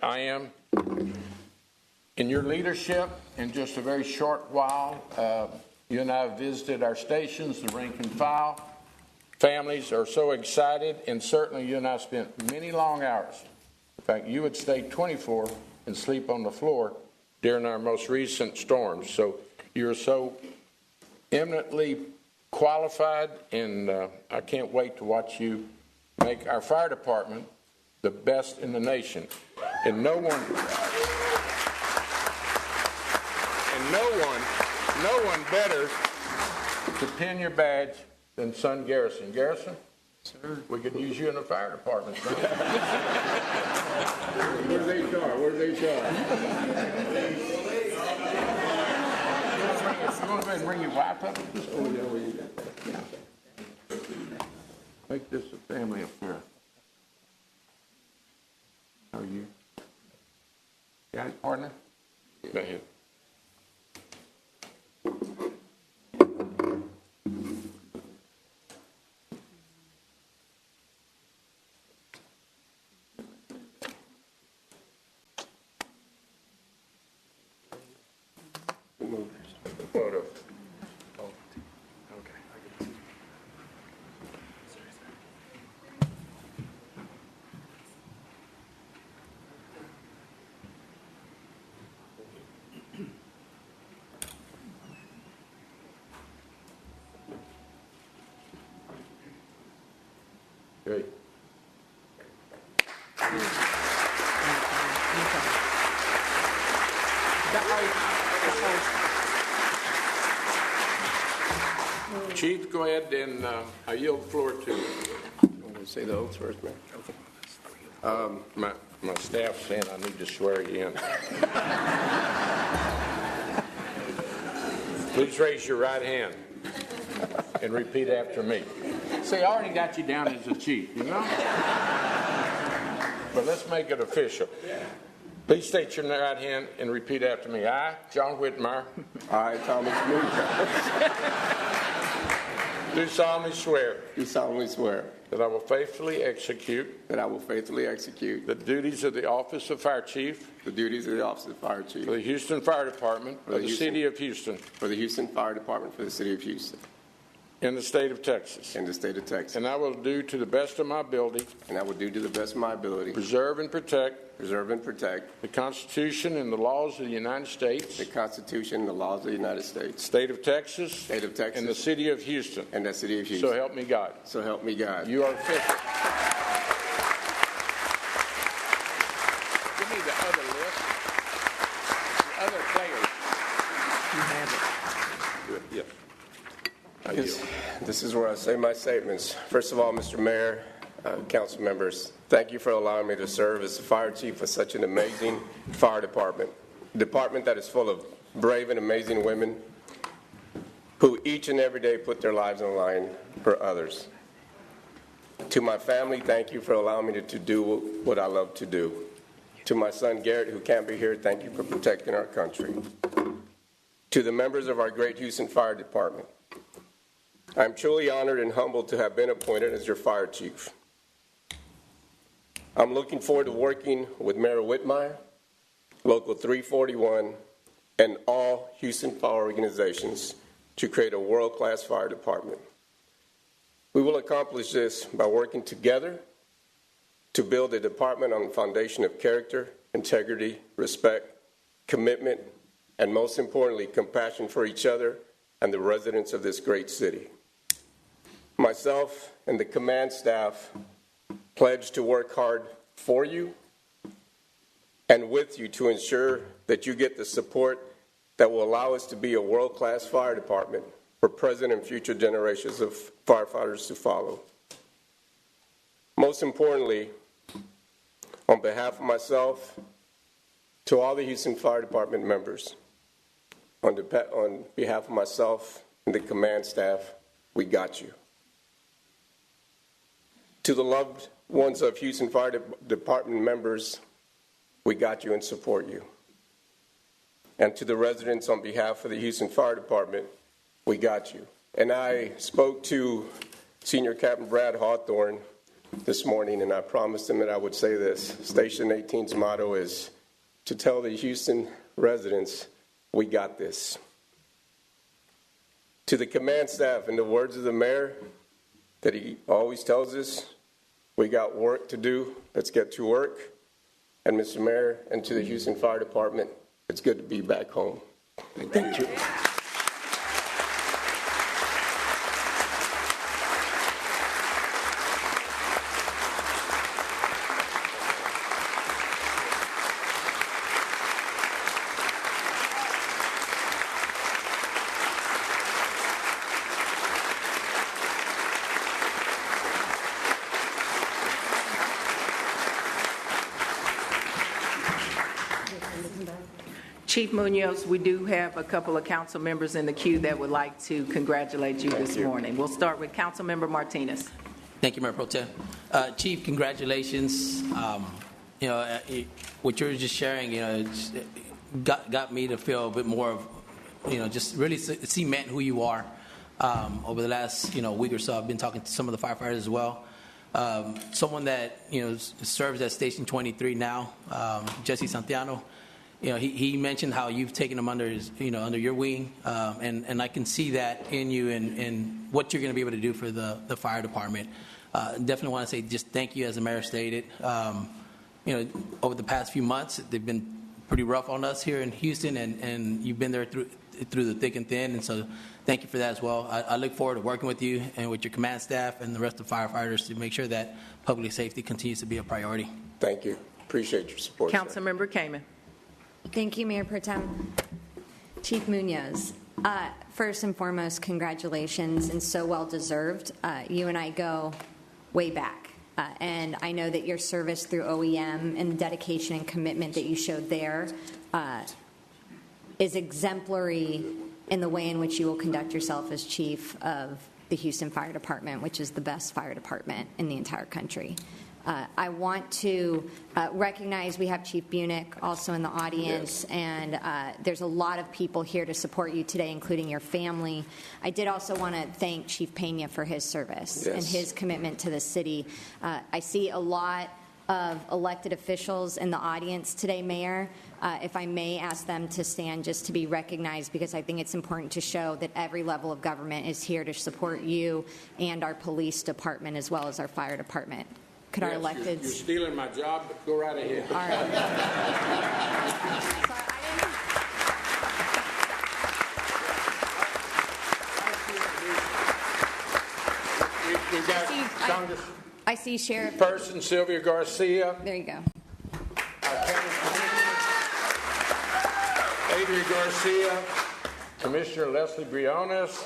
I am. In your leadership, in just a very short while, you and I have visited our stations, the rank and file. Families are so excited, and certainly you and I spent many long hours. In fact, you would stay 24 and sleep on the floor during our most recent storms. So you're so eminently qualified, and I can't wait to watch you make our fire department the best in the nation. And no one better to pin your badge than Son Garrison. Garrison? Sir. We could use you in the fire department. Where's HR? Where's HR? You want to go ahead and bring your wife up? Yeah. Make this a family affair. How are you? Got it, partner? Go ahead. Photo. Great. Chief, go ahead and I yield the floor to you. I'm going to say the oaths first, man. My staff's saying I need to swear you in. Please raise your right hand and repeat after me. See, I already got you down as a chief, you know? But let's make it official. Please state your right hand and repeat after me. I, John Whitmire. I, Thomas Muñoz. Do solemnly swear. Do solemnly swear. That I will faithfully execute. That I will faithfully execute. The duties of the office of Fire Chief. The duties of the office of Fire Chief. For the Houston Fire Department of the City of Houston. For the Houston Fire Department for the City of Houston. In the state of Texas. In the state of Texas. And I will do to the best of my ability. And I will do to the best of my ability. Preserve and protect. Preserve and protect. The Constitution and the laws of the United States. The Constitution and the laws of the United States. State of Texas. State of Texas. And the City of Houston. And the City of Houston. So help me God. So help me God. You are official. Give me the other list. The other players. You have it. Yes. This is where I say my statements. First of all, Mr. Mayor, council members, thank you for allowing me to serve as the fire chief of such an amazing fire department. A department that is full of brave and amazing women who each and every day put their lives on the line for others. To my family, thank you for allowing me to do what I love to do. To my son Garrett, who can't be here, thank you for protecting our country. To the members of our great Houston Fire Department, I'm truly honored and humbled to have been appointed as your fire chief. I'm looking forward to working with Mayor Whitmire, Local 341, and all Houston fire organizations to create a world-class fire department. We will accomplish this by working together to build a department on a foundation of character, integrity, respect, commitment, and most importantly, compassion for each other and the residents of this great city. Myself and the command staff pledge to work hard for you and with you to ensure that you get the support that will allow us to be a world-class fire department for present and future generations of firefighters to follow. Most importantly, on behalf of myself, to all the Houston Fire Department members, on behalf of myself and the command staff, we got you. To the loved ones of Houston Fire Department members, we got you and support you. And to the residents on behalf of the Houston Fire Department, we got you. And I spoke to Senior Captain Brad Hawthorne this morning, and I promised him that I would say this. Station 18's motto is to tell the Houston residents, we got this. To the command staff, in the words of the mayor that he always tells us, we got work to do. Let's get to work. And Mr. Mayor, and to the Houston Fire Department, it's good to be back home. Thank you. Chief Muñoz, we do have a couple of council members in the queue that would like to congratulate you this morning. We'll start with Council Member Martinez. Thank you, Mayor Pro Tem. Chief, congratulations. What you were just sharing, it's got me to feel a bit more of, just really cement who you are. Over the last, week or so, I've been talking to some of the firefighters as well. Someone that, serves at Station 23 now, Jesse Santiano. He mentioned how you've taken him under his, under your wing, and I can see that in you and what you're going to be able to do for the fire department. Definitely want to say just thank you, as the mayor stated. Over the past few months, they've been pretty rough on us here in Houston, and you've been there through the thick and thin, and so thank you for that as well. I look forward to working with you and with your command staff and the rest of the firefighters to make sure that public safety continues to be a priority. Thank you. Appreciate your support. Councilmember Kamen. Thank you, Mayor Pro Tem. Chief Muñoz, first and foremost, congratulations, and so well deserved. You and I go way back, and I know that your service through OEM and the dedication and commitment that you showed there is exemplary in the way in which you will conduct yourself as chief of the Houston Fire Department, which is the best fire department in the entire country. I want to recognize we have Chief Bunick also in the audience, yes. And there's a lot of people here to support you today, including your family. I did also want to thank Chief Pena for his service, yes, and his commitment to the city. I see a lot of elected officials in the audience today, Mayor. If I may ask them to stand just to be recognized, because I think it's important to show that every level of government is here to support you and our police department as well as our fire department. Could our electeds... You're stealing my job, but go right ahead. All right. We've got Congress... I see Sheriff... Person Sylvia Garcia. There you go. Our County Commissioner, Adria Garcia. Commissioner Leslie Briones.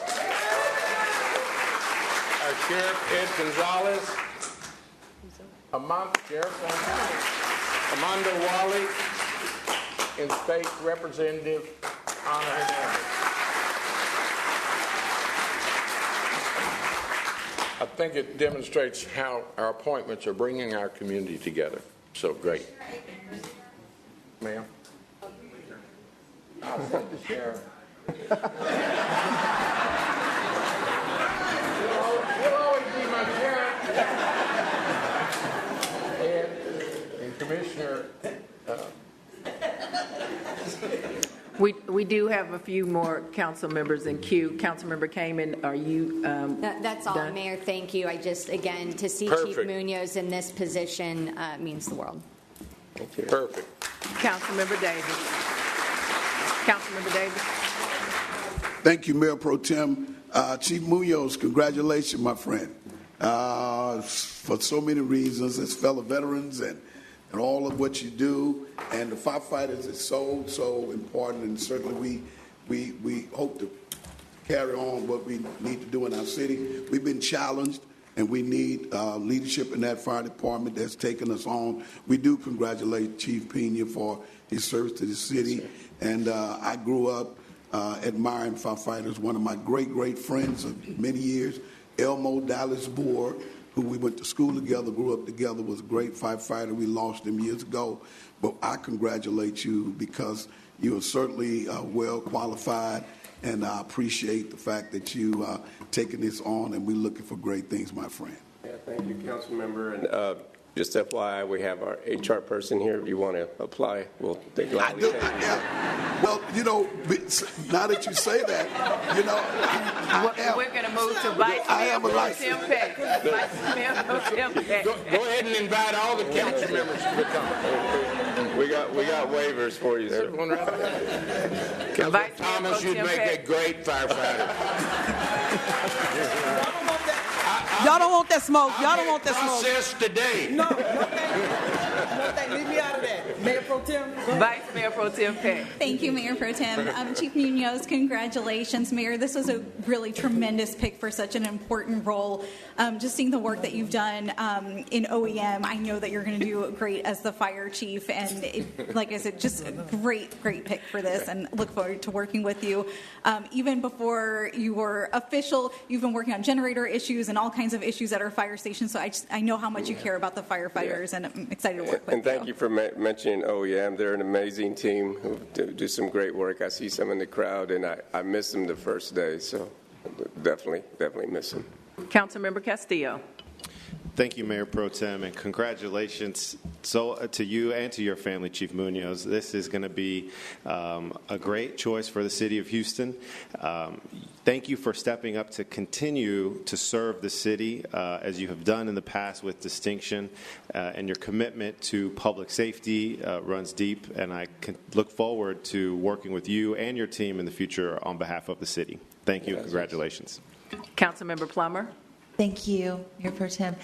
Our Sheriff Ed Gonzalez. Amanda Wally, and State Representative Ana Hernandez. I think it demonstrates how our appointments are bringing our community together. So great. Ma'am? I'll set the sheriff. You'll always be my sheriff. And Commissioner, We do have a few more council members in queue. Councilmember Kamen, are you That's all, done? Mayor. Thank you. I just, again, to see Perfect. Chief Muñoz in this position means the world. Thank you. perfect. Councilmember Davis. Councilmember Davis. Thank you, Mayor Pro Tem. Chief Muñoz, congratulations, my friend. For so many reasons, as fellow veterans and all of what you do, and the firefighters is so important, and certainly we hope to carry on what we need to do in our city. We've been challenged, and we need leadership in that fire department that's taken us on. We do congratulate Chief Pena for his service to the city, and I grew up admiring firefighters. One of my great friends of many years, Elmo Dallas Boer, who we went to school together, grew up together, was a great firefighter. We lost him years ago. But I congratulate you because you are certainly well qualified, and I appreciate the fact that you taking this on, and we're looking for great things, my friend. Yeah, Thank you, council member. And just FYI, we have our HR person here. If you want to apply, we'll take gladly. Well, now that you say that, We're going to move to Vice Mayor Pro Tem Peck. Vice Mayor Pro Tem Peck. Go ahead and invite all the council members to come. We got waivers for you, sir. Everyone right there. Councilman Vice Mayor Thomas, Pro you'd Tem make Peck. a great firefighter. Y'all don't want that smoke. Y'all don't want that smoke. Process today. No, thank you. Leave me out of that. Mayor Pro Tem. Go ahead. Vice Mayor Pro Tem Peck. Thank you, Mayor Pro Tem. Chief Muñoz, congratulations, Mayor. This was a really tremendous pick for such an important role. Just seeing the work that you've done in OEM, I know that you're going to do great as the fire chief. And like I said, just a great pick for this, and look forward to working with you. Even before you were official, you've been working on generator issues and all kinds of issues at our fire station. So I know how much you care about the firefighters, and I'm excited to work with you. And thank you for mentioning OEM. They're an amazing team who do some great work. I see some in the crowd, and I miss them the first day, so definitely miss them. Councilmember Castillo. Thank you, Mayor Pro Tem, and congratulations to you and to your family, Chief Muñoz. This is going to be a great choice for the city of Houston. Thank you for stepping up to continue to serve the city as you have done in the past with distinction, and your commitment to public safety runs deep, and I can look forward to working with you and your team in the future on behalf of the city. Thank you. Congratulations. Councilmember Plummer. Thank you, Mayor Pro Tem.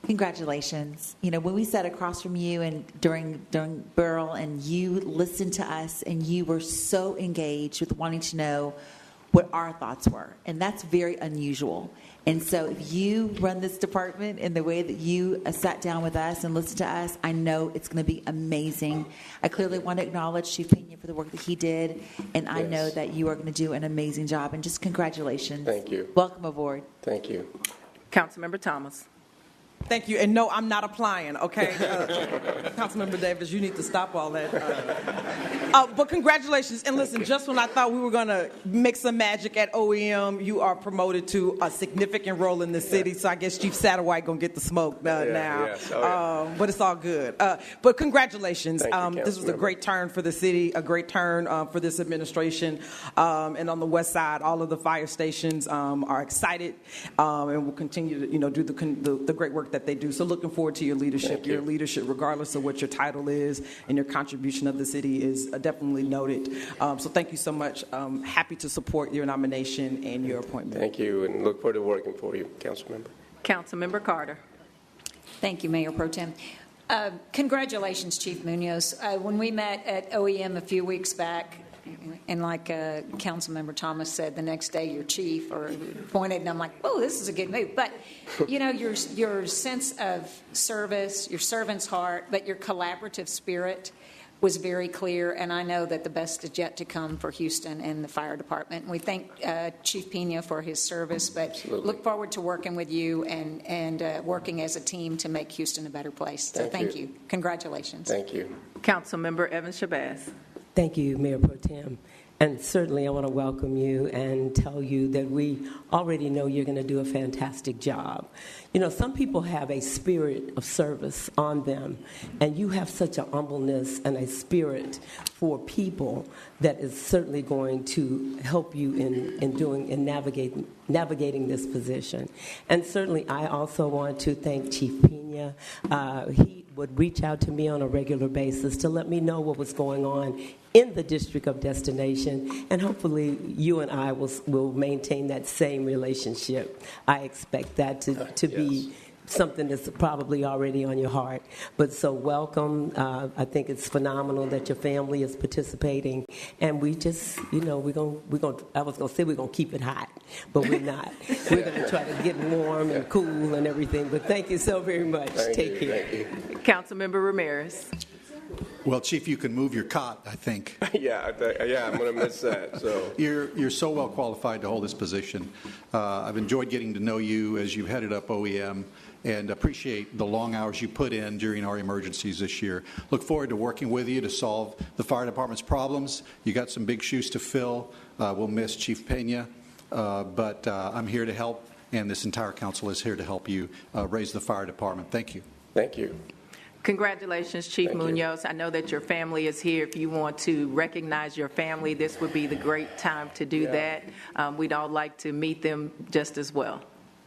Congratulations. When we sat across from you and during Burl, and you listened to us, and you were so engaged with wanting to know what our thoughts were, and that's very unusual. And so if you run this department in the way that you sat down with us and listened to us, I know it's going to be amazing. I clearly want to acknowledge Chief Pena for the work that he did, and I know that you are going to do an amazing job, and just congratulations. Thank you. Welcome aboard. Thank you. Councilmember Thomas. Thank you. And no, I'm not applying, okay? Councilmember Davis, you need to stop all that. But congratulations. And listen, just when I thought we were going to make some magic at OEM, you are promoted to a significant role in the city. So I guess Chief Satterwhite going to get the smoke now. Yes. Oh, yeah. But it's all good. But congratulations. Thank you, this was a great turn for the city, a great turn for this administration. And on the west side, all of the fire stations are excited and will continue to do the great work that they do. So looking forward to your leadership. Thank you. Your leadership, regardless of what your title is, and your contribution of the city is definitely noted. So thank you so much. Happy to support your nomination and your appointment. Thank you, and look forward to working for you, Councilmember. Councilmember Carter. Thank you, Mayor Pro Tem. Congratulations, Chief Muñoz. When we met at OEM a few weeks back, and like Councilmember Thomas said, the next day your chief or appointed, and I'm like, oh, this is a good move. But, your sense of service, your servant's heart, but your collaborative spirit was very clear, and I know that the best is yet to come for Houston and the fire department. And we thank Chief Pena for his service, but Absolutely. Look forward to working with you and working as a team to make Houston a better place. So thank you. Congratulations. Thank you. Councilmember Evans Shabazz. Thank you, Mayor Pro Tem. And certainly I want to welcome you and tell you that we already know you're going to do a fantastic job. Some people have a spirit of service on them, and you have such a humbleness and a spirit for people that is certainly going to help you in navigating this position. And certainly I also want to thank Chief Pena. He would reach out to me on a regular basis to let me know what was going on in the district of destination, and hopefully you and I will maintain that same relationship. I expect that to be something that's probably already on your heart. But so welcome. I think it's phenomenal that your family is participating, and we just, I was going to say we're going to keep it hot, but we're not. We're going to try to get warm and cool and everything. But thank you so very much. Take care. Councilmember Ramirez. Well, Chief, you can move your cot, I think. Yeah, I'm going to miss that. So You're so well qualified to hold this position. I've enjoyed getting to know you as you headed up OEM, and appreciate the long hours you put in during our emergencies this year. Look forward to working with you to solve the fire department's problems. You got some big shoes to fill. We'll miss Chief Pena, but I'm here to help and this entire council is here to help you raise the fire department. Thank you. Thank you. Congratulations, Chief Muñoz. I know that your family is here. If you want to recognize your family, this would be the great time to do that. We'd all like to meet them just as well.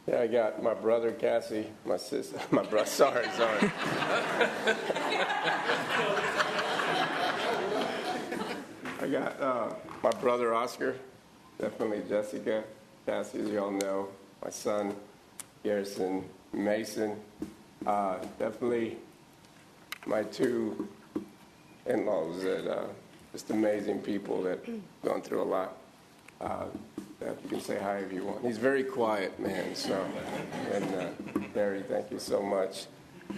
Yeah, I got my brother Cassie, my sister, my brother. Sorry. I got my brother Oscar, definitely Jessica, Cassie, as you all know, my son Garrison, Mason, definitely my two in-laws that just amazing people that gone through a lot. You can say hi if you want. He's very quiet, man. So, and Barry, thank you so much.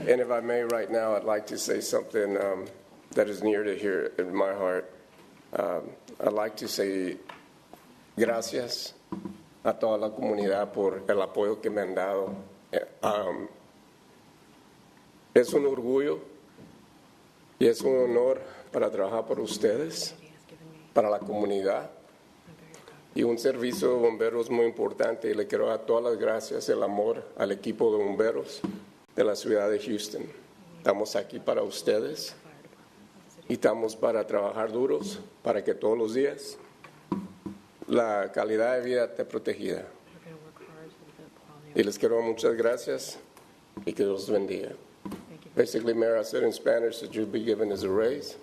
And if I may, right now, I'd like to say something that is near to here in my heart. I'd like to say gracias a toda la comunidad por el apoyo que me han dado. Es un orgullo y es un honor para trabajar por ustedes, para la comunidad. Y un servicio de bomberos muy importante. Y le quiero dar todas las gracias, el amor al equipo de bomberos de la ciudad de Houston. Estamos aquí para ustedes y estamos para trabajar duros para que todos los días la calidad de vida esté protegida. Y les quiero dar muchas gracias y que Dios los bendiga. Basically, Mayor, I said in Spanish that you'll be given as a raise.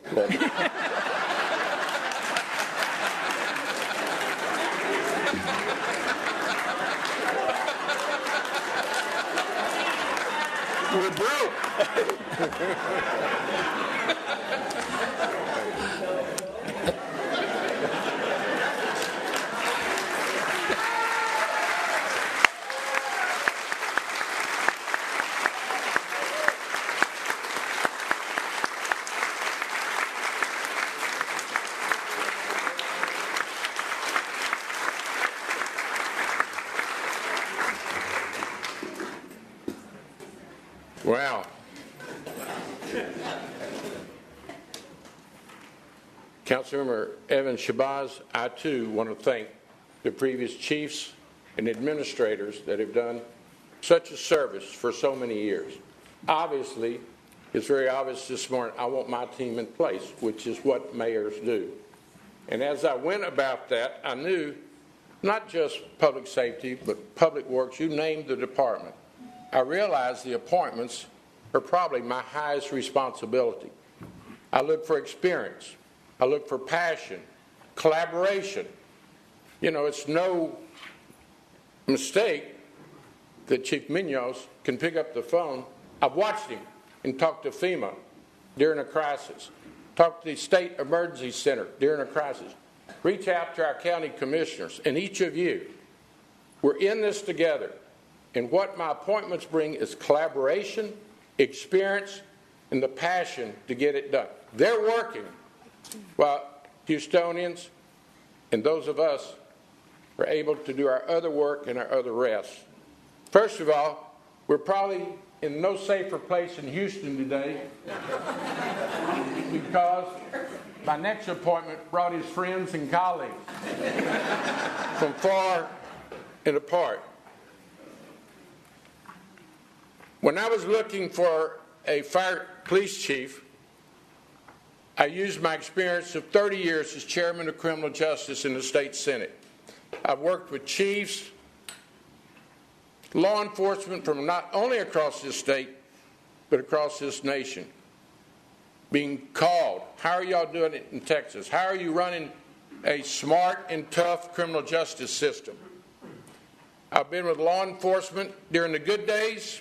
We're broke. Wow. Councilmember Evan Shabazz, I too want to thank the previous chiefs and administrators that have done such a service for so many years. Obviously, it's very obvious this morning, I want my team in place, which is what mayors do. And as I went about that, I knew not just public safety, but public works, you named the department. I realized the appointments are probably my highest responsibility. I look for experience. I look for passion, collaboration. You know, it's no mistake that Chief Muñoz can pick up the phone. I've watched him and talked to FEMA during a crisis, talk to the State Emergency Center during a crisis, reach out to our county commissioners, and each of you. We're in this together. And what my appointments bring is collaboration, experience, and the passion to get it done. They're working while Houstonians and those of us are able to do our other work and our other rest. First of all, we're probably in no safer place in Houston today because my next appointment brought his friends and colleagues from far and apart. When I was looking for a fire police chief, I used my experience of 30 years as chairman of criminal justice in the state Senate. I've worked with chiefs, law enforcement from not only across this state, but across this nation. Being called, how are y'all doing it in Texas? How are you running a smart and tough criminal justice system? I've been with law enforcement during the good days,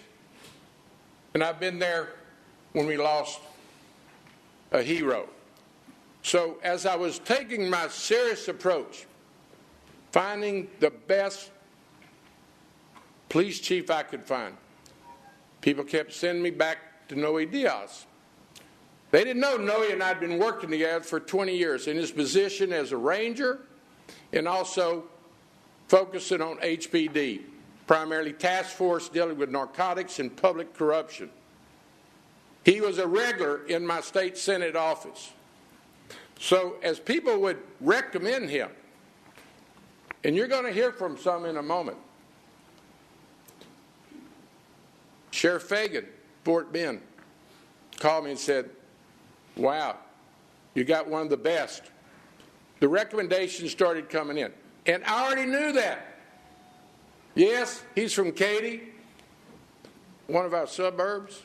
and I've been there when we lost a hero. So as I was taking my serious approach, finding the best police chief I could find, people kept sending me back to Noe Diaz. They didn't know Noe and I had been working together for 20 years in his position as a ranger and also focusing on HPD, primarily task force dealing with narcotics and public corruption. He was a regular in my state Senate office. So as people would recommend him, and you're going to hear from some in a moment, Sheriff Fagan, Fort Bend, called me and said, wow, you got one of the best. The recommendations started coming in. And I already knew that. Yes, he's from Katy, one of our suburbs.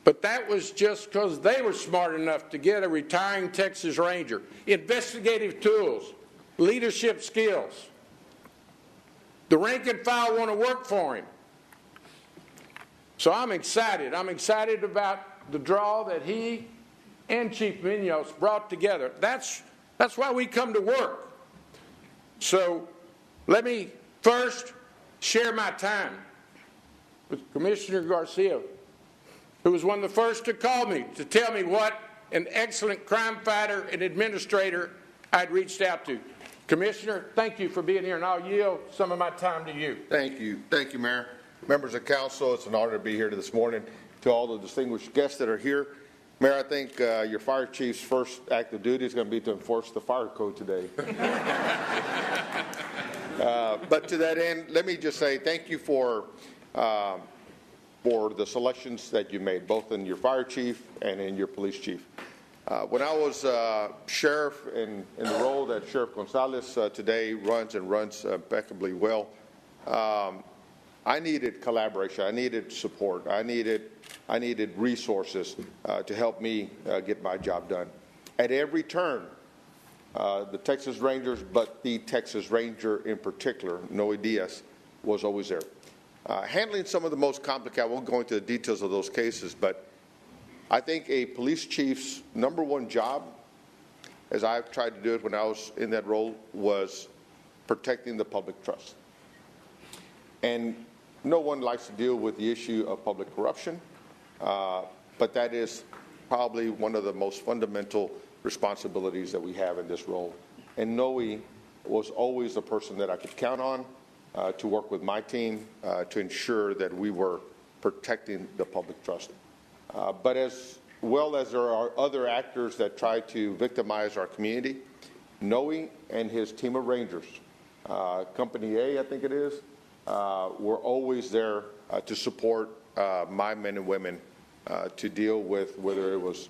But that was just because they were smart enough to get a retiring Texas Ranger. Investigative tools, leadership skills. The rank and file want to work for him. So I'm excited. I'm excited about the draw that he and Chief Muñoz brought together. That's why we come to work. So let me first share my time with Commissioner Garcia, who was one of the first to call me to tell me what an excellent crime fighter and administrator I'd reached out to. Commissioner, thank you for being here, and I'll yield some of my time to you. Thank you. Thank you, Mayor. Members of council, it's an honor to be here this morning. To all the distinguished guests that are here, Mayor, I think your fire chief's first act of duty is going to be to enforce the fire code today. But to that end, let me just say thank you for the selections that you made, both in your fire chief and in your police chief. When I was sheriff in the role that Sheriff Gonzalez today runs impeccably well, I needed collaboration. I needed support. I needed resources to help me get my job done. At every turn, the Texas Rangers, but the Texas Ranger in particular, Noe Diaz, was always there. Handling some of the most complicated, I won't go into the details of those cases, but I think a police chief's number one job, as I've tried to do it when I was in that role, was protecting the public trust. And no one likes to deal with the issue of public corruption, but that is probably one of the most fundamental responsibilities that we have in this role. And Noe was always the person that I could count on to work with my team to ensure that we were protecting the public trust. But as well as there are other actors that try to victimize our community, Noe and his team of Rangers, Company A, I think it is, were always there to support my men and women to deal with whether it was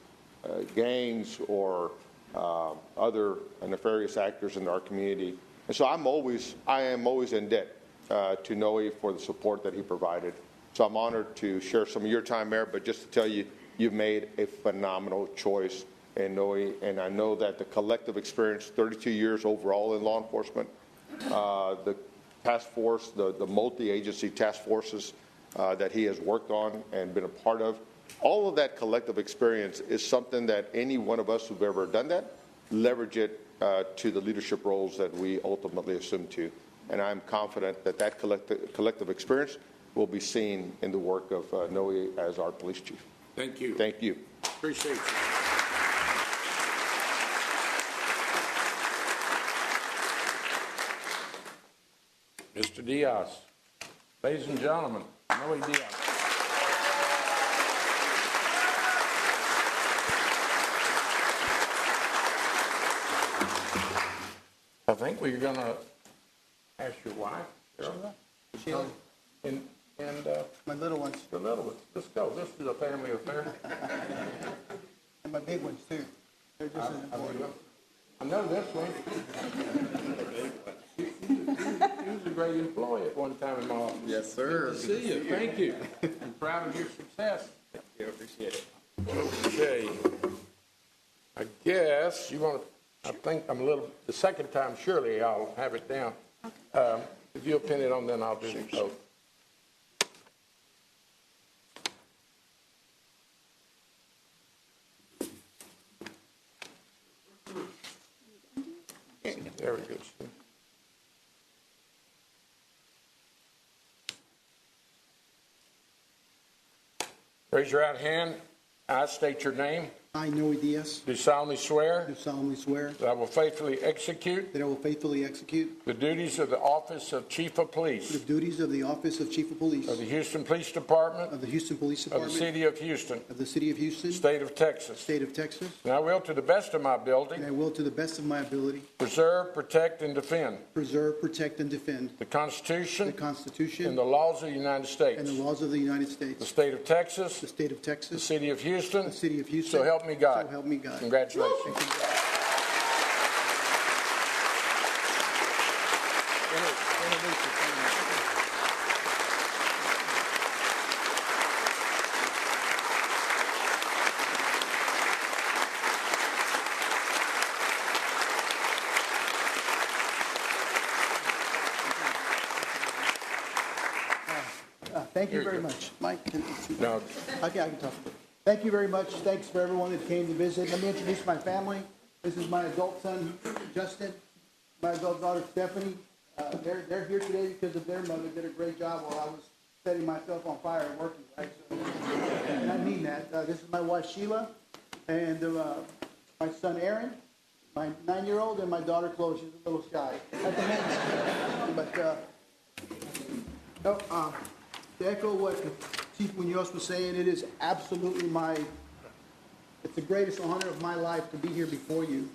gangs or other nefarious actors in our community. And so I am always in debt to Noe for the support that he provided. So I'm honored to share some of your time, Mayor, but just to tell you, you've made a phenomenal choice in Noe, and I know that the collective experience, 32 years overall in law enforcement, the task force, the multi-agency task forces that he has worked on and been a part of, all of that collective experience is something that any one of us who've ever done that, leverage it to the leadership roles that we ultimately assume to. And I'm confident that that collective experience will be seen in the work of Noe as our police chief. Thank you. Thank you. Appreciate you. Mr. Diaz. Ladies and gentlemen, Noe Diaz. I think we're going to ask your wife, Sheila, and my little ones. The little ones. Let's go. This is a family affair. And my big ones, too. They're just as important. I know this one. He was a great employee at one time in my office. Yes, sir. Good to see you. Thank you. I'm proud of your success. Thank you. I appreciate it. Okay. I guess you want to, I think I'm a little, the second time, surely I'll have it down. If you'll pin it on, then I'll do the oath. There we go. Raise your right hand. I state your name. I, Noe Diaz, do solemnly swear do solemnly swear that I will faithfully execute that I will faithfully execute the duties of the office of Chief of the Police duties of the office of Chief of Police of the Houston Police Department of the Houston Police of the Department City of Houston, of the City of Houston, State of Texas. State of Texas, And I will, to the best of my ability, and I will, to the best of my ability, preserve, protect, and defend preserve, protect, and defend the the Constitution Constitution and the laws of the United and States, the laws of the United the States, State of Texas, the State of the Texas, City of Houston. the City of Houston. So help me God. So help me God. Congratulations. Thank you very much. Mike? No. Okay, I can talk. Thank you very much. Thanks for everyone that came to visit. Let me introduce my family. This is my adult son, Justin, my adult daughter, Stephanie. They're here today because of their mother did a great job while I was setting myself on fire and working, right? So, and I mean that. This is my wife, Sheila, and my son, Aaron, my 9-year-old, and my daughter, Chloe. She's a little shy at the moment. But, to echo what Chief Muñoz was saying, it is absolutely it's the greatest honor of my life to be here before you.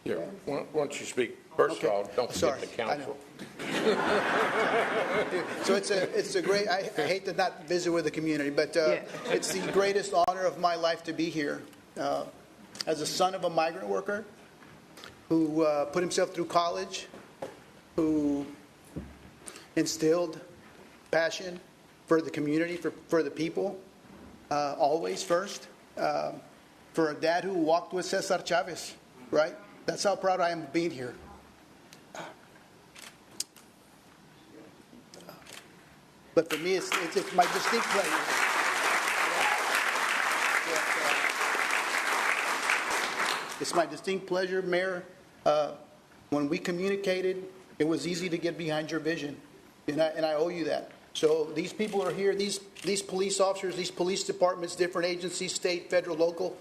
Here, why don't you speak? First of all, don't forget the council. So it's a great, I hate to not visit with the community, but it's the greatest honor of my life to be here. As a son of a migrant worker who put himself through college, who instilled passion for the community, for the people, always first. For a dad who walked with Cesar Chavez, right? That's how proud I am of being here. But for me, it's my distinct pleasure. It's my distinct pleasure, Mayor. When we communicated, it was easy to get behind your vision, and I owe you that. So these people are here, these police officers, these police departments, different agencies, state, federal, local,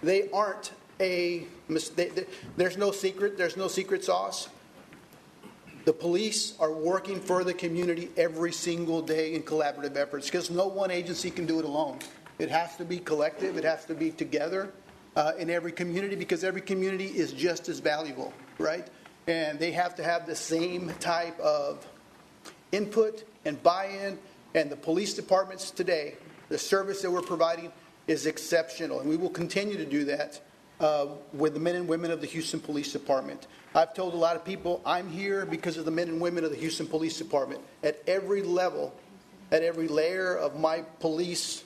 they aren't there's no secret sauce. The police are working for the community every single day in collaborative efforts because no one agency can do it alone. It has to be collective, it has to be together in every community because every community is just as valuable, right? And they have to have the same type of input and buy-in, and the police departments today, the service that we're providing is exceptional, and we will continue to do that with the men and women of the Houston Police Department. I've told a lot of people I'm here because of the men and women of the Houston Police Department. At every level, at every layer of my police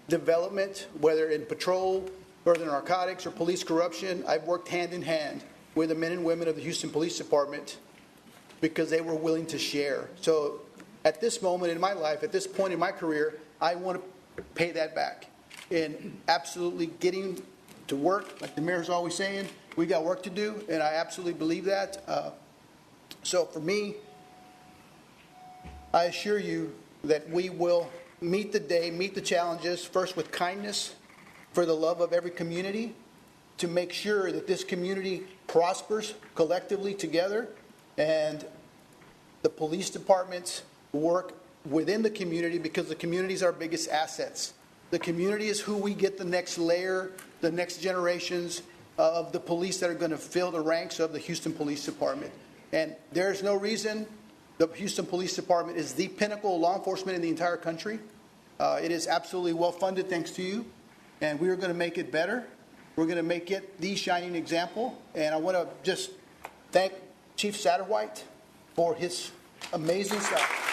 development, whether in patrol, or in narcotics, or police corruption, I've worked hand in hand with the men and women of the Houston Police Department because they were willing to share. So at this moment in my life, at this point in my career, I want to pay that back. And absolutely getting to work, like the mayor's always saying, we got work to do, and I absolutely believe that. So for me, I assure you that we will meet the day, meet the challenges, first with kindness for the love of every community, to make sure that this community prospers collectively together, and the police departments work within the community because the community is our biggest assets. The community is who we get the next layer, the next generations of the police that are going to fill the ranks of the Houston Police Department. And there's no reason the Houston Police Department is the pinnacle of law enforcement in the entire country. It is absolutely well funded thanks to you, and we are going to make it better. We're going to make it the shining example. And I want to just thank Chief Satterwhite for his amazing stuff.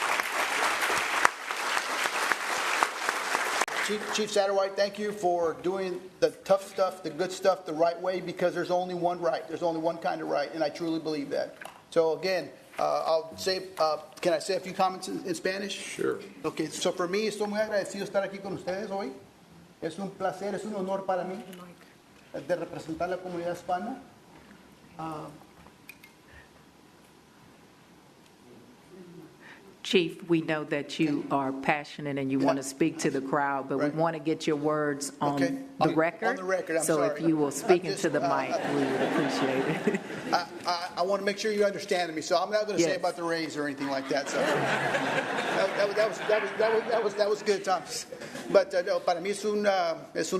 Chief Satterwhite, thank you for doing the tough stuff, the good stuff, the right way, because there's only one right. There's only one kind of right, and I truly believe that. So again, I'll say, can I say a few comments in Spanish? Sure. Okay, so for me, estoy muy agradecido estar aquí con ustedes hoy. Es un placer, es un honor para mí de representar la comunidad hispana. Chief, we know that you are passionate and you want to speak to the crowd, but we want to get your words on the record. On the record, I'm so sorry. if you will speak into the mic, we would appreciate it. I want to make sure you understand me, so I'm not going to say about the raise or anything like that. So that was good, Thomas. But no, para mí es un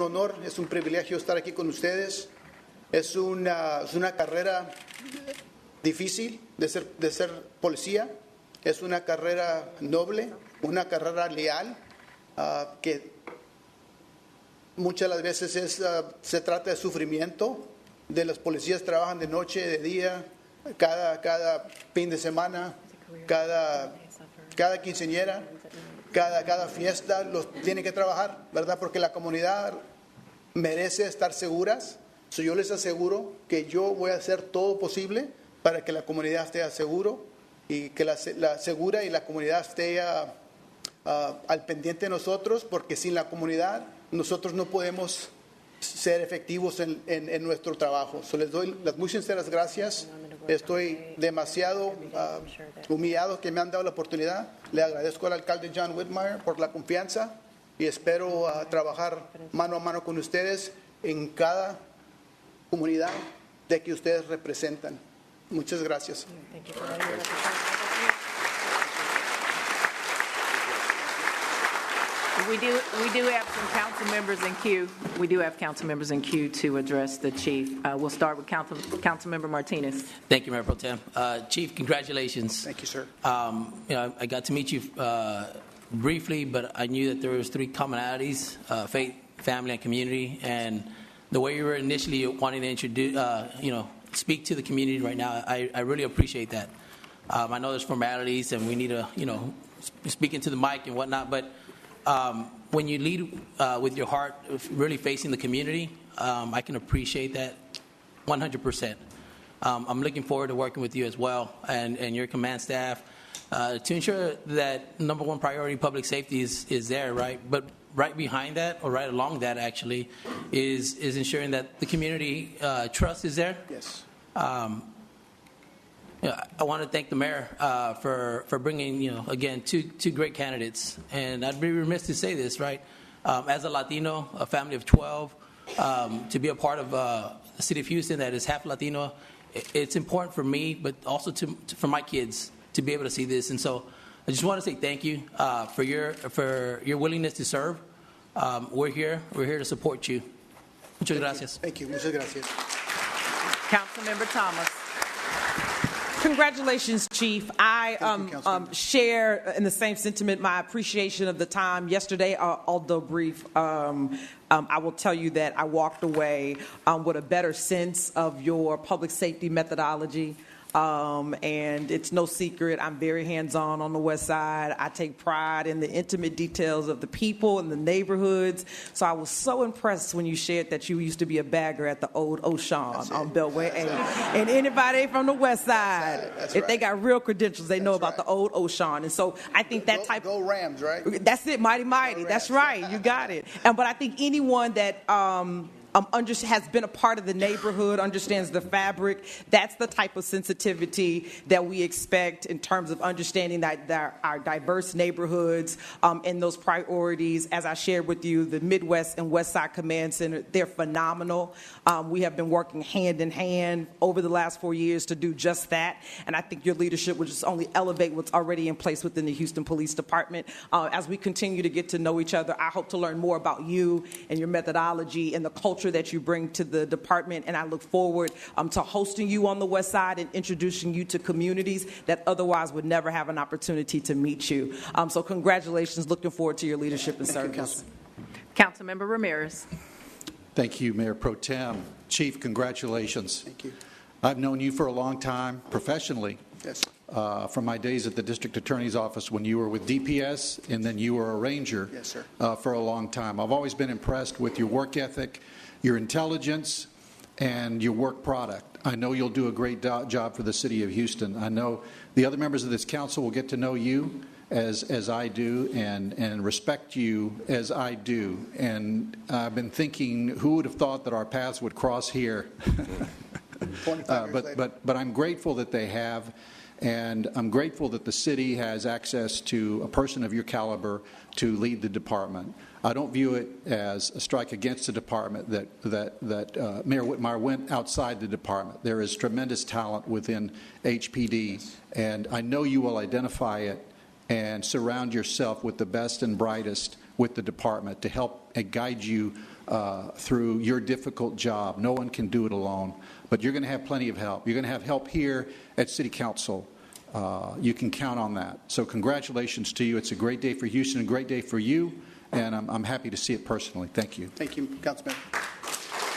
honor, es un privilegio estar aquí con ustedes. Es una carrera difícil de ser policía. Es una carrera noble, una carrera leal, que muchas de las veces se trata de sufrimiento. De los policías trabajan de noche, de día, cada fin de semana, cada quinceañera, cada fiesta, los tienen que trabajar, ¿verdad? Porque la comunidad merece estar seguras. So, yo les aseguro que yo voy a hacer todo posible para que la comunidad esté seguro y que la segura y la comunidad esté al pendiente de nosotros, porque sin la comunidad nosotros no podemos ser efectivos en nuestro trabajo. So, les doy las muy sinceras gracias. Estoy demasiado humillado que me han dado la oportunidad. Le agradezco al alcalde John Whitmire por la confianza y espero trabajar mano a mano con ustedes en cada comunidad de que ustedes representan. Muchas gracias. We do have some council members in queue. We do have council members in queue to address the chief. We'll start with Councilmember Martinez. Thank you, Mayor Pro Tem. Chief, congratulations. Thank you, sir. I got to meet you briefly, but I knew that there was three commonalities: faith, family, and community. And the way you were initially wanting to introduce, speak to the community right now, I really appreciate that. I know there's formalities, and we need to, speak into the mic and whatnot, but when you lead with your heart, really facing the community, I can appreciate that 100%. I'm looking forward to working with you as well and your command staff to ensure that number one priority, public safety, is there, right? But right behind that, or right along that, actually, is ensuring that the community trust is there. Yes. I want to thank the mayor for bringing, again, two great candidates. And I'd be remiss to say this, right? As a Latino, a family of 12, to be a part of the city of Houston that is half Latino, it's important for me, but also for my kids to be able to see this. And so I just want to say thank you for your willingness to serve. We're here to support you. Muchas gracias. Thank you. Muchas gracias. Councilmember Thomas. Congratulations, Chief. I share in the same sentiment my appreciation of the time yesterday, although brief. I will tell you that I walked away with a better sense of your public safety methodology. And it's no secret, I'm very hands-on on the West Side. I take pride in the intimate details of the people and the neighborhoods. So I was so impressed when you shared that you used to be a bagger at the old Ocean on Beltway 8. And anybody from the West Side, if they got real credentials, they know about the old Ocean. And so I think that type... Go Rams, right? That's it, mighty. That's right, you got it. But I think anyone that... has been a part of the neighborhood, understands the fabric. That's the type of sensitivity that we expect in terms of understanding that our diverse neighborhoods and those priorities. As I shared with you, the Midwest and West Side Command Center, they're phenomenal. We have been working hand in hand over the last 4 years to do just that. And I think your leadership will just only elevate what's already in place within the Houston Police Department. As we continue to get to know each other, I hope to learn more about you and your methodology and the culture that you bring to the department, and I look forward to hosting you on the West Side and introducing you to communities that otherwise would never have an opportunity to meet you. So congratulations, looking forward to your leadership and service. Councilmember Ramirez. Thank you, Mayor Pro Tem. Chief, congratulations. Thank you. I've known you for a long time professionally. Yes. From my days at the District Attorney's Office when you were with DPS and then you were a ranger. Yes, sir. For a long time. I've always been impressed with your work ethic, your intelligence, and your work product. I know you'll do a great job for the city of Houston. I know the other members of this council will get to know you as I do and respect you as I do. And I've been thinking, who would have thought that our paths would cross here? But I'm grateful that they have. And I'm grateful that the city has access to a person of your caliber to lead the department. I don't view it as a strike against the department that Mayor Whitmire went outside the department. There is tremendous talent within HPD, and I know you will identify it and surround yourself with the best and brightest with the department to help and guide you through your difficult job. No one can do it alone, but you're going to have plenty of help. You're going to have help here at City Council. You can count on that. So congratulations to you. It's a great day for Houston, a great day for you, and I'm happy to see it personally. Thank you. Thank you, Councilman.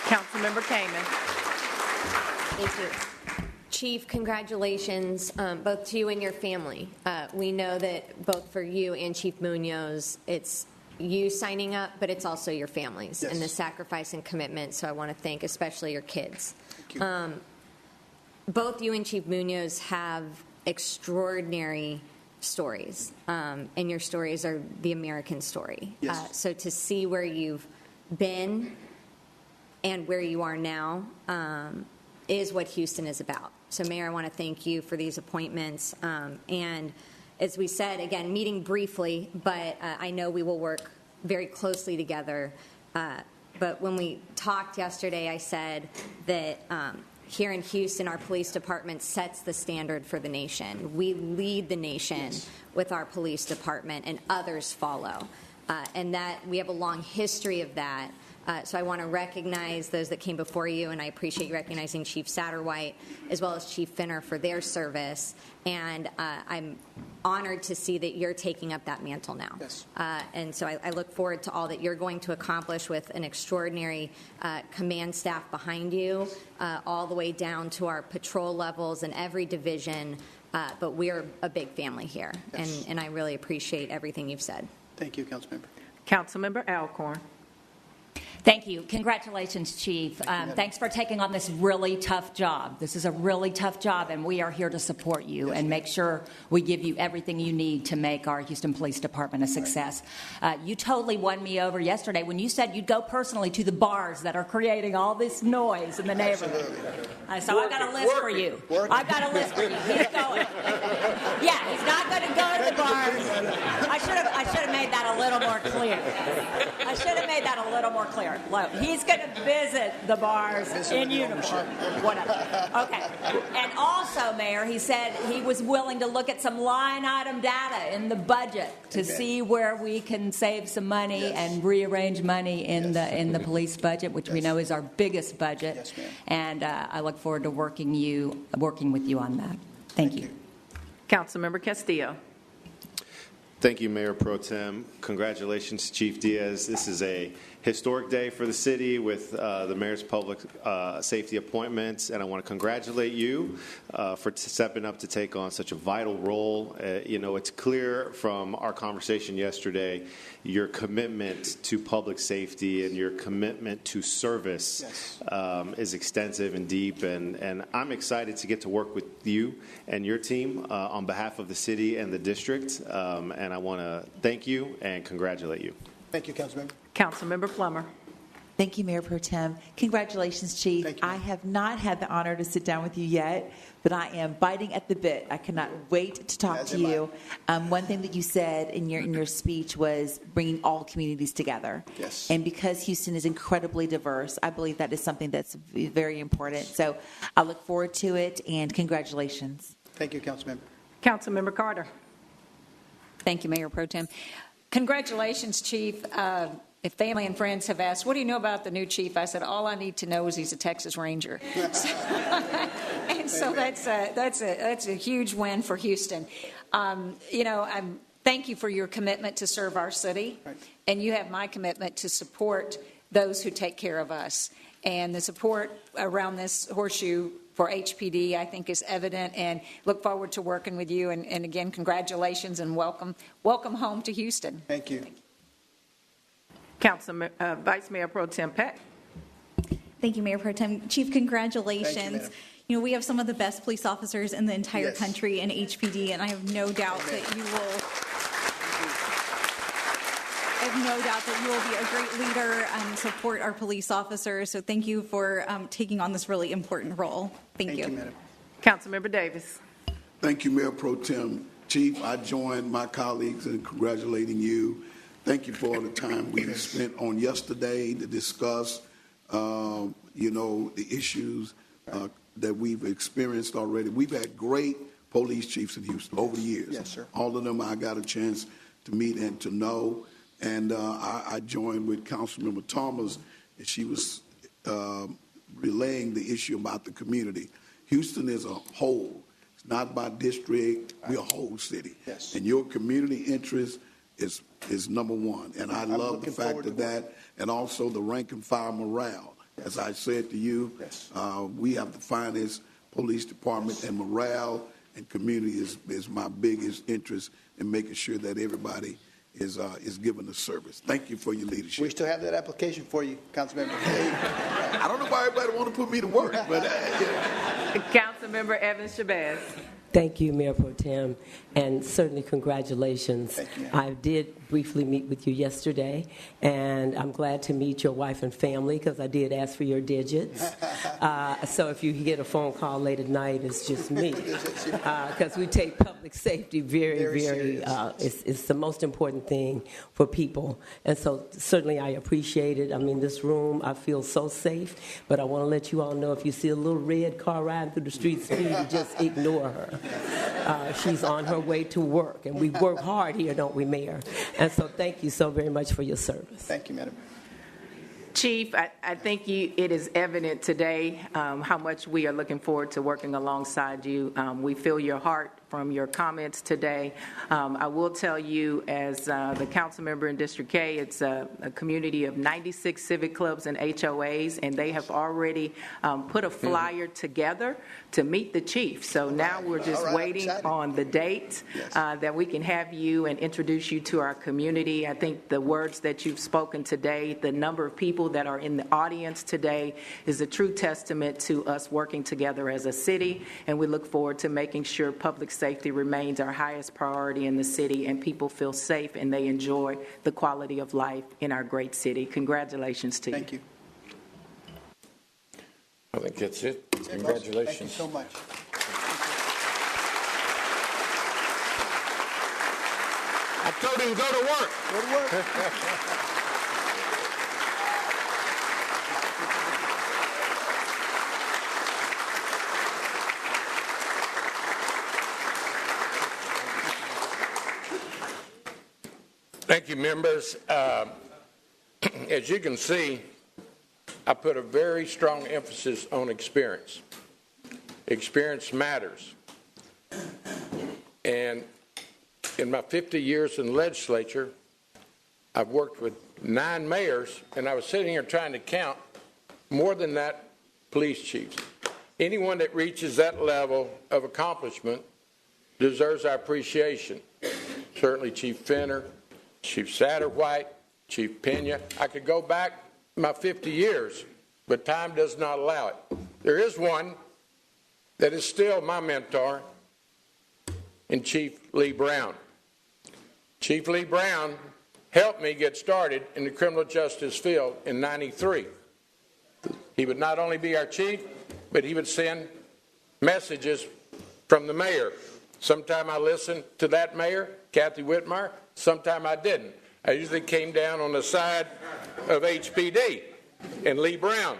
Councilmember Kamen. Thank you. Chief, congratulations both to you and your family. We know that both for you and Chief Muñoz, it's you signing up, but it's also your families and the sacrifice and commitment. So I want to thank especially your kids. Thank you. Both you and Chief Muñoz have extraordinary stories, and your stories are the American story. Yes. So to see where you've been and where you are now is what Houston is about. So, Mayor, I want to thank you for these appointments. And as we said, again, meeting briefly, but I know we will work very closely together. But when we talked yesterday, I said that here in Houston, our police department sets the standard for the nation. We lead the nation with our police department, and others follow. And that we have a long history of that. So I want to recognize those that came before you, and I appreciate you recognizing Chief Satterwhite as well as Chief Finner for their service. And I'm honored to see that you're taking up that mantle now. Yes. And so I look forward to all that you're going to accomplish with an extraordinary command staff behind you, all the way down to our patrol levels and every division. But we're a big family here, and I really appreciate everything you've said. Thank you, Councilmember. Councilmember Alcorn. Thank you. Congratulations, Chief. Thanks for taking on this really tough job. This is a really tough job, and we are here to support you and make sure we give you everything you need to make our Houston Police Department a success. You totally won me over yesterday when you said you'd go personally to the bars that are creating all this noise in the neighborhood. So I've got a list for you. I've got a list for you. He's going. Yeah, he's not going to go to the bars. I should have made that a little more clear. I should have made that a little more clear. Look, he's going to visit the bars in uniform. Whatever. Okay. And also, Mayor, he said he was willing to look at some line item data in the budget to see where we can save some money and rearrange money in the police budget, which we know is our biggest budget. Yes, ma'am. And I look forward to working with you on that. Thank you. Councilmember Castillo. Thank you, Mayor Pro Tem. Congratulations, Chief Diaz. This is a historic day for the city with the mayor's public safety appointments, and I want to congratulate you for stepping up to take on such a vital role. It's clear from our conversation yesterday your commitment to public safety and your commitment to service is extensive and deep, and I'm excited to get to work with you and your team on behalf of the city and the district, and I want to thank you and congratulate you. Thank you, Councilmember. Councilmember Plummer. Thank you, Mayor Pro Tem. Congratulations, Chief. Thank you. I have not had the honor to sit down with you yet, but I am biting at the bit. I cannot wait to talk to you. One thing that you said in your speech was bringing all communities together. Yes. And because Houston is incredibly diverse, I believe that is something that's very important. So I look forward to it, and congratulations. Thank you, Councilmember. Councilmember Carter. Thank you, Mayor Pro Tem. Congratulations, Chief. If family and friends have asked, what do you know about the new chief? I said, all I need to know is he's a Texas Ranger. And so that's a huge win for Houston. Thank you for your commitment to serve our city. Right. And you have my commitment to support those who take care of us. And the support around this horseshoe for HPD, I think, is evident, and look forward to working with you. And again, congratulations and welcome home to Houston. Thank you. Vice Mayor Pro Tem Peck. Thank you, Mayor Pro Tem. Chief, congratulations. Thank you, we have some of the best police officers in the entire country in HPD, and I have no doubt that you will. I have no doubt that you will be a great leader and support our police officers. So thank you for taking on this really important role. Thank you. Madam. Councilmember Davis. Thank you, Mayor Pro Tem. Chief, I join my colleagues in congratulating you. Thank you for all the time we spent on yesterday to discuss, the issues that we've experienced already. We've had great police chiefs in Houston over the years. Yes, sir. All of them I got a chance to meet and to know. And I joined with Councilmember Thomas, and she was relaying the issue about the community. Houston is a whole. It's not by district. We're a whole city. Yes. And your community interest is number one. And I love the fact of that, and also the rank and file morale. Yes. As I said to you, yes. We have the finest police department, and morale and community is my biggest interest in making sure that everybody is given the service. Thank you for your leadership. We still have that application for you, Councilmember. I don't know why everybody want to put me to work, but Councilmember Evans Shabazz. Thank you, Mayor Pro Tem, and certainly congratulations. Thank you, I did briefly meet with you yesterday, and I'm glad to meet your wife and family because I did ask for your digits. So if you get a phone call late at night, it's just me, because we take public safety very it's the most important thing for people. And so certainly I appreciate it. I mean, this room, I feel so safe, but I want to let you all know if you see a little red car riding through the street speed, just ignore her. She's on her way to work, and we work hard here, don't we, Mayor? And so thank you so very much for your service. Thank you, Madam. Chief, I think it is evident today how much we are looking forward to working alongside you. We feel your heart from your comments today. I will tell you, as the council member in District K, it's a community of 96 civic clubs and HOAs, and they have already put a flyer together to meet the chief. So now we're just waiting on the date that we can have you and introduce you to our community. I think the words that you've spoken today, the number of people that are in the audience today, is a true testament to us working together as a city, and we look forward to making sure public safety remains our highest priority in the city and people feel safe and they enjoy the quality of life in our great city. Congratulations to you. Thank you. I think that's it. Congratulations. Thank you so much. I told him go to work. Go to work. Thank you, members. As you can see, I put a very strong emphasis on experience. Experience matters. And in my 50 years in the legislature, I've worked with 9 mayors, and I was sitting here trying to count more than that police chiefs. Anyone that reaches that level of accomplishment deserves our appreciation. Certainly Chief Fenner, Chief Satterwhite, Chief Pena. I could go back my 50 years, but time does not allow it. There is one that is still my mentor, and Chief Lee Brown. Chief Lee Brown helped me get started in the criminal justice field in '93. He would not only be our chief, but he would send messages from the mayor. Sometime I listened to that mayor, Kathy Whitmire. Sometime I didn't. I usually came down on the side of HPD and Lee Brown.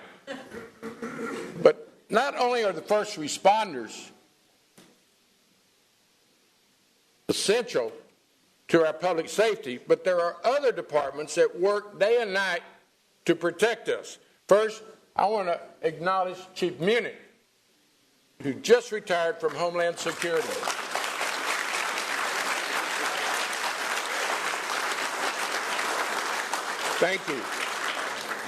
But not only are the first responders essential to our public safety, but there are other departments that work day and night to protect us. First, I want to acknowledge Chief Muñoz, who just retired from Homeland Security. Thank you.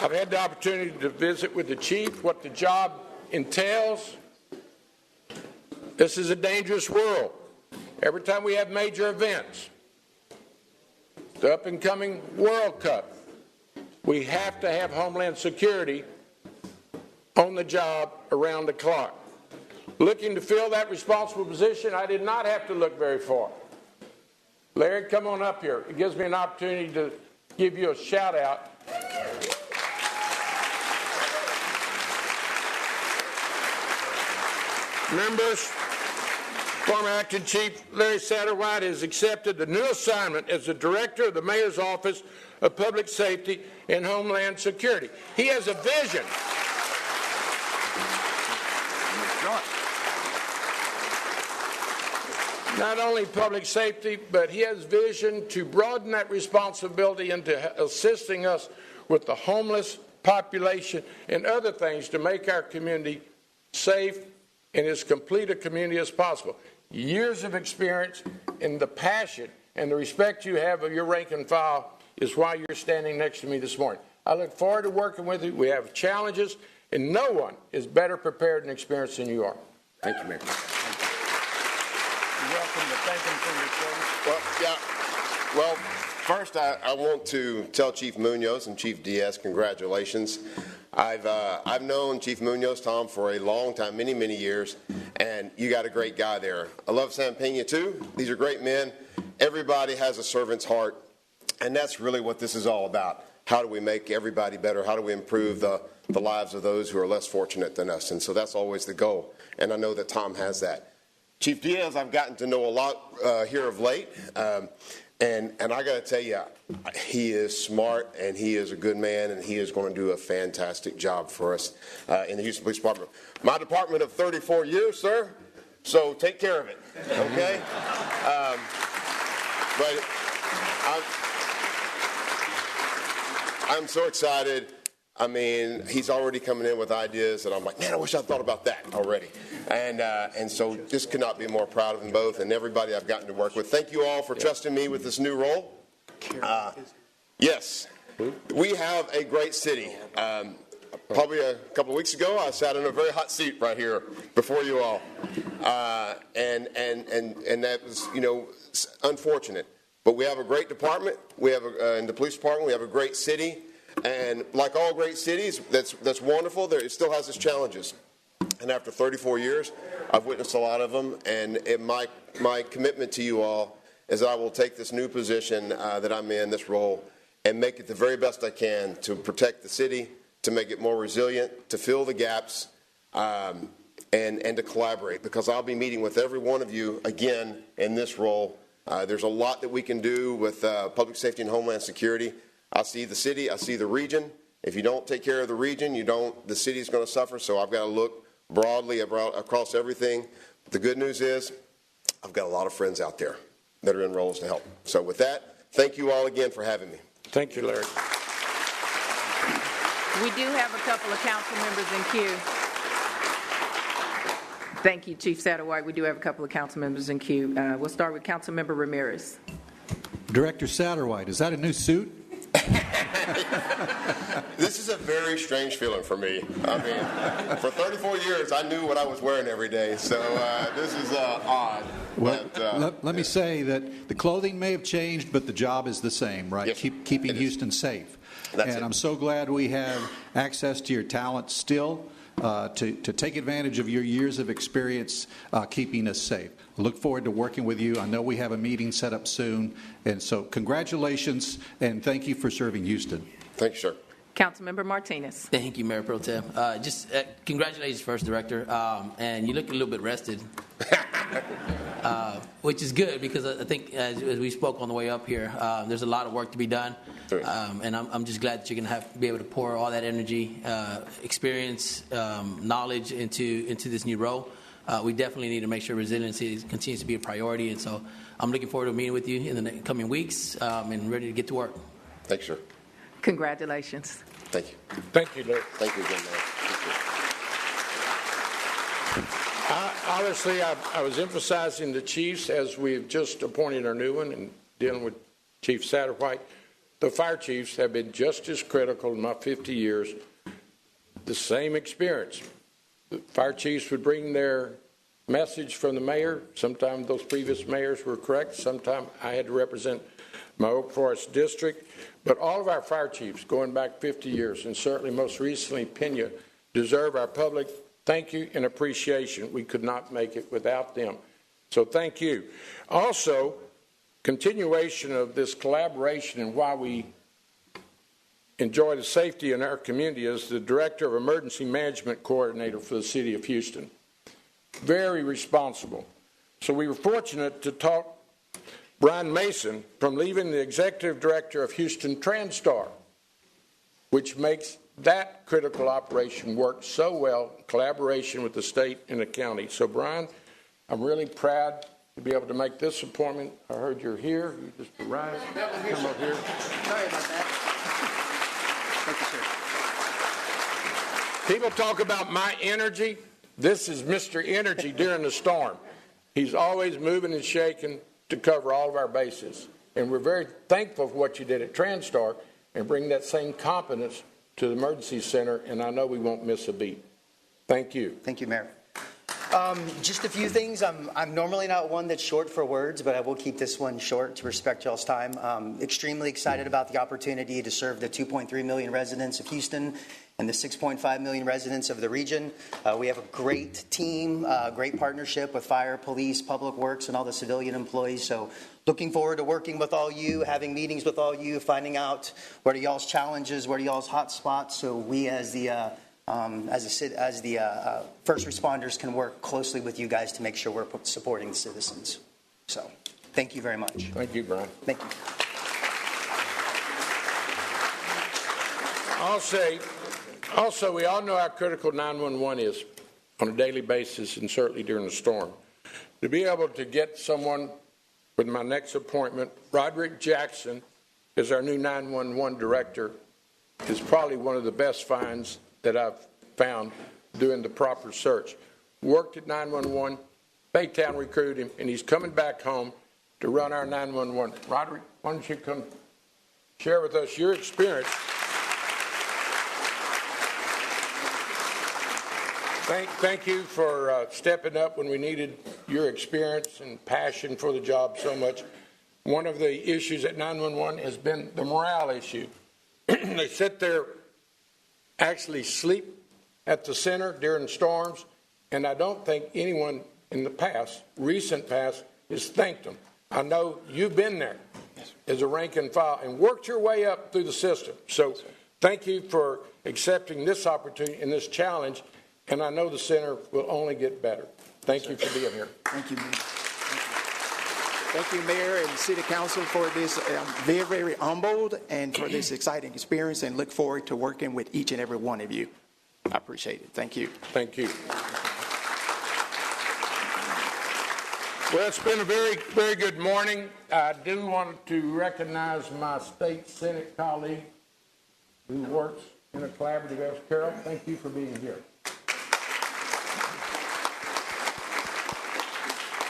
I've had the opportunity to visit with the chief, what the job entails. This is a dangerous world. Every time we have major events, the up-and-coming World Cup, we have to have Homeland Security on the job around the clock. Looking to fill that responsible position, I did not have to look very far. Larry, come on up here. It gives me an opportunity to give you a shout out. Members, Former Acting Chief Larry Satterwhite has accepted the new assignment as the Director of the Mayor's Office of Public Safety and Homeland Security. He has a vision. Not only public safety, but he has vision to broaden that responsibility into assisting us with the homeless population and other things to make our community safe and as complete a community as possible. Years of experience and the passion and the respect you have of your rank and file is why you're standing next to me this morning. I look forward to working with you. We have challenges, and no one is better prepared and experienced than you are. Thank you, Mayor. You're welcome to thank him for your service. Well, first, I want to tell Chief Muñoz and Chief Diaz congratulations. I've known Chief Muñoz, Tom, for a long time, many, many years, and you got a great guy there. I love Sam Pena, too. These are great men. Everybody has a servant's heart, and that's really what this is all about. How do we make everybody better? How do we improve the lives of those who are less fortunate than us? And so that's always the goal, and I know that Tom has that. Chief Diaz, I've gotten to know a lot here of late, and I got to tell you, he is smart, and he is a good man, and he is going to do a fantastic job for us in the Houston Police Department. My department of 34 years, sir, so take care of it, okay? But I'm so excited. I mean, he's already coming in with ideas, and I'm like, man, I wish I thought about that already. And so just could not be more proud of them both and everybody I've gotten to work with. Thank you all for trusting me with this new role. Yes, we have a great city. Probably a couple of weeks ago, I sat in a very hot seat right here before you all. And that was, unfortunate. But we have a great department. We have in the police department, we have a great city. And like all great cities, that's wonderful. It still has its challenges. And after 34 years, I've witnessed a lot of them. And my commitment to you all is that I will take this new position that I'm in, this role, and make it the very best I can to protect the city, to make it more resilient, to fill the gaps, and to collaborate. Because I'll be meeting with every one of you again in this role. There's a lot that we can do with public safety and homeland security. I see the city, I see the region. If you don't take care of the region, the city's going to suffer. So I've got to look broadly across everything. But the good news is I've got a lot of friends out there that are in roles to help. So with that, thank you all again for having me. Thank you, Larry. We do have a couple of council members in queue. Thank you, Chief Satterwhite. We do have a couple of council members in queue. We'll start with Councilmember Ramirez. Director Satterwhite, is that a new suit? This is a very strange feeling for me. I mean, for 34 years, I knew what I was wearing every day, so this is odd. Well, but, let me say that the clothing may have changed, but the job is the same, right? Yes, Keeping Houston safe. That's I'm so glad we have access to your talent still to take advantage of your years of experience keeping us safe. I look forward to working with you. I know we have a meeting set up soon. And so congratulations, and thank you for serving Houston. Thank you, sir. Councilmember Martinez. Thank you, Mayor Pro Tem. Congratulations first, Director. And you look a little bit rested, which is good because I think as we spoke on the way up here, there's a lot of work to be done. And I'm just glad that you're going to be able to pour all that energy, experience, knowledge into this new role. We definitely need to make sure resiliency continues to be a priority. And so I'm looking forward to meeting with you in the coming weeks and ready to get to work. Thank you, sir. Congratulations. Thank you. Thank you, Larry. Thank you again, Mayor. Honestly, I was emphasizing the chiefs as we've just appointed our new one and dealing with Chief Satterwhite. The fire chiefs have been just as critical in my 50 years. The same experience. The fire chiefs would bring their message from the mayor. Sometimes those previous mayors were correct. Sometimes I had to represent my Oak Forest district. But all of our fire chiefs, going back 50 years, and certainly most recently Pena, deserve our public thank you and appreciation. We could not make it without them. So thank you. Also, continuation of this collaboration and why we enjoy the safety in our community as the Director of Emergency Management Coordinator for the City of Houston. Very responsible. So we were fortunate to talk Brian Mason from leaving the executive director of Houston TransStar, which makes that critical operation work so well in collaboration with the state and the county. So, Brian, I'm really proud to be able to make this appointment. I heard you're here. You just arrived. Come up here. Sorry about that. Thank you, sir. People talk about my energy. This is Mr. Energy during the storm. He's always moving and shaking to cover all of our bases. And we're very thankful for what you did at TransStar and bring that same competence to the emergency center, and I know we won't miss a beat. Thank you. Thank you, Mayor. Just a few things. I'm normally not one that's short for words, but I will keep this one short to respect y'all's time. Extremely excited about the opportunity to serve the 2.3 million residents of Houston and the 6.5 million residents of the region. We have a great team, great partnership with fire, police, public works, and all the civilian employees. So looking forward to working with all you, having meetings with all you, finding out what are y'all's challenges, what are y'all's hot spots, so we as the first responders can work closely with you guys to make sure we're supporting the citizens. So thank you very much. Thank you, Brian. Thank you. I'll say, also, we all know how critical 911 is on a daily basis and certainly during the storm. To be able to get someone with my next appointment, Roderick Jackson is our new 911 director, is probably one of the best finds that I've found doing the proper search. Worked at 911, Baytown recruited him, and he's coming back home to run our 911. Roderick, why don't you come share with us your experience? Thank you for stepping up when we needed your experience and passion for the job so much. One of the issues at 911 has been the morale issue. They sit there, actually sleep at the center during storms, and I don't think anyone in the past, recent past, has thanked them. I know you've been there as a rank and file and worked your way up through the system. So thank you for accepting this opportunity and this challenge. And I know the center will only get better. Thank you for being here. Thank you, Mayor. Thank you, Mayor and City Council, for this. I'm very, very humbled and for this exciting experience, and look forward to working with each and every one of you. I appreciate it. Thank you. Thank you. Well, it's been a very, very good morning. I do want to recognize my state Senate colleague who works in a collaborative effort. Carol, thank you for being here.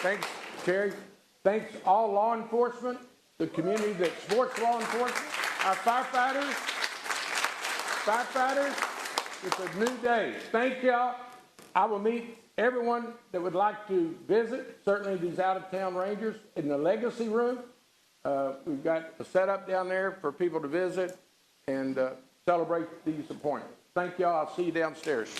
Thanks, Terry. Thanks all law enforcement, the community that supports law enforcement, our firefighters. It's a new day. Thank y'all. I will meet everyone that would like to visit, certainly these out-of-town rangers, in the Legacy Room. We've got a setup down there for people to visit and celebrate these appointments. Thank y'all. I'll see you downstairs.